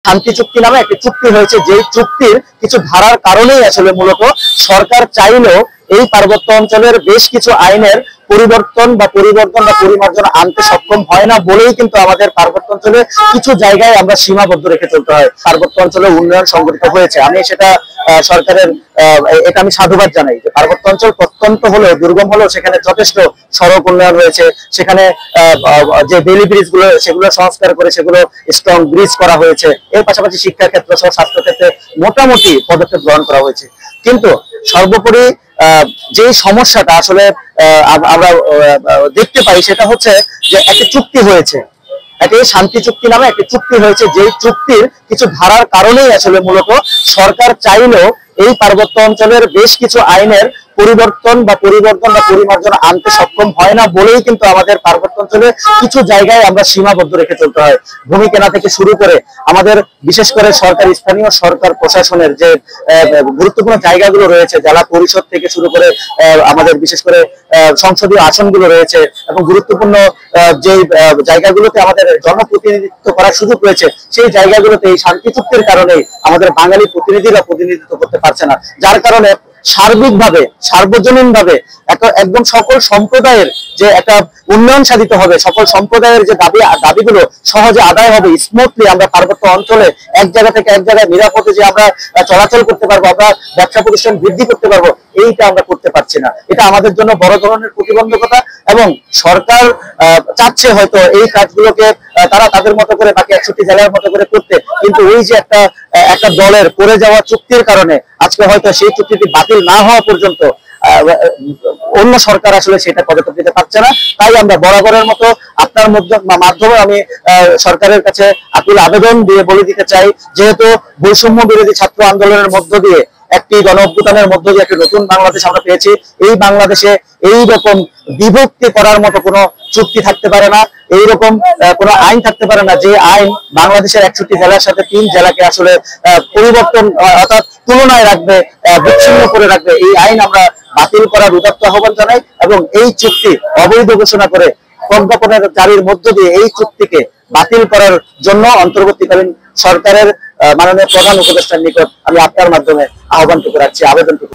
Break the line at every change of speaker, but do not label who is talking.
শান্তি চুক্তি নামে একটি চুক্তি হয়েছে, যেই চুক্তির কিছু ধারার কারণেই আসলে মূলত সরকার চাইলেও এই পার্বত্য অঞ্চলের বেশ কিছু আইনের পরিবর্তন বা পরিমার্জন আনতে সক্ষম হয় না বলেই কিন্তু আমাদের পার্বত্য অঞ্চলে কিছু জায়গায় আমরা সীমাবদ্ধ রেখে চলতে হয়। পার্বত্য অঞ্চলে উন্নয়ন সংগঠিত হয়েছে, আমি সেটা সরকারের এটা আমি সাধুবাদ জানাই যে পার্বত্য অঞ্চল প্রত্যন্ত হলেও দুর্গম হলেও সেখানে যথেষ্ট সড়ক উন্নয়ন হয়েছে, সেখানে যে বেলি ব্রিজ গুলো সেগুলো সংস্কার করে সেগুলো স্ট্রং ব্রিজ করা হয়েছে, এর পাশাপাশি শিক্ষা ক্ষেত্র সহ স্বাস্থ্য ক্ষেত্রে মোটামুটি পদক্ষেপ গ্রহণ করা হয়েছে। কিন্তু সর্বোপরি যে সমস্যাটা আসলে আমরা দেখতে পাই সেটা হচ্ছে যে একটি চুক্তি হয়েছে, একটি শান্তি চুক্তি নামে একটি চুক্তি হয়েছে, যেই চুক্তির কিছু ধারার কারণেই আসলে মূলত সরকার চাইলেও এই পার্বত্য অঞ্চলের বেশ কিছু আইনের পরিবর্তন বা পরিমার্জন আনতে সক্ষম হয় না বলেই কিন্তু আমাদের পার্বত্য অঞ্চলে কিছু জায়গায় আমরা সীমাবদ্ধ রেখে চলতে হয়। ভূমি কেনা থেকে শুরু করে আমাদের বিশেষ করে সরকারি স্থানীয় সরকার প্রশাসনের যে গুরুত্বপূর্ণ জায়গাগুলো রয়েছে, জেলা পরিষদ থেকে শুরু করে আমাদের বিশেষ করে সংসদীয় আসনগুলো রয়েছে এবং গুরুত্বপূর্ণ যে জায়গাগুলোতে আমাদের জনপ্রতিনিধিত্ব করার সুযোগ রয়েছে, সেই জায়গাগুলোতে এই শান্তি চুক্তির কারণে আমাদের বাঙালি প্রতিনিধিরা প্রতিনিধিত্ব করতে পারছে না, যার কারণে সার্বিকভাবে সার্বজনীনভাবে একদম সকল সম্প্রদায়ের যে একটা উন্নয়ন সাধিত হবে, সকল সম্প্রদায়ের যে দাবিগুলো সহজে আদায় হবে, স্মুথলি আমরা পার্বত্য অঞ্চলে এক জায়গা থেকে এক জায়গায় নিরাপদে যে আমরা চলাচল করতে পারবো, আমরা ব্যবসা প্রতিষ্ঠান বৃদ্ধি করতে পারবো, এইটা আমরা করতে পারছি না। এটা আমাদের জন্য বড় ধরনের প্রতিবন্ধকতা এবং সরকার চাচ্ছে হয়তো এই কাজগুলোকে তারা তাদের মতো করে বাকি 61 জেলার মতো করে করতে, কিন্তু ওই যে একটা দলের করে যাওয়া চুক্তির কারণে আজকে হয়তো সেই চুক্তিটি বাতিল না হওয়া পর্যন্ত অন্য সরকার আসলে সেটা পদক্ষেপ নিতে পারছে না। তাই আমরা বরাবরের মতো আপনার মাধ্যমে আমি সরকারের কাছে আকুল আবেদন দিয়ে বলে দিতে চাই, যেহেতু বৈষম্য বিরোধী ছাত্র আন্দোলনের মধ্য দিয়ে একটি গণ অভ্যুত্থানের মধ্য দিয়ে একটি নতুন বাংলাদেশ আমরা পেয়েছি, এই বাংলাদেশে এই রকম বিভক্তি করার মতো কোনো চুক্তি থাকতে পারে না, এইরকম কোনো আইন থাকতে পারে না যে আইন বাংলাদেশের 61 জেলার সাথে 3 জেলাকে আসলে পরিবর্তন অর্থাৎ তুলনায় রাখবে, বিচ্ছিন্ন করে রাখবে। এই আইন আমরা বাতিল করার উদাত্ত আহ্বান জানাই এবং এই চুক্তি অবৈধ ঘোষণা করে প্রজ্ঞাপনের জারির মধ্য দিয়ে এই চুক্তিকে বাতিল করার জন্য অন্তর্বর্তীকালীন সরকারের মাননীয় প্রধান উপদেষ্টার নিকট আমি আপনার মাধ্যমে আহ্বানটুকু রাখছি, আবেদনটুকু।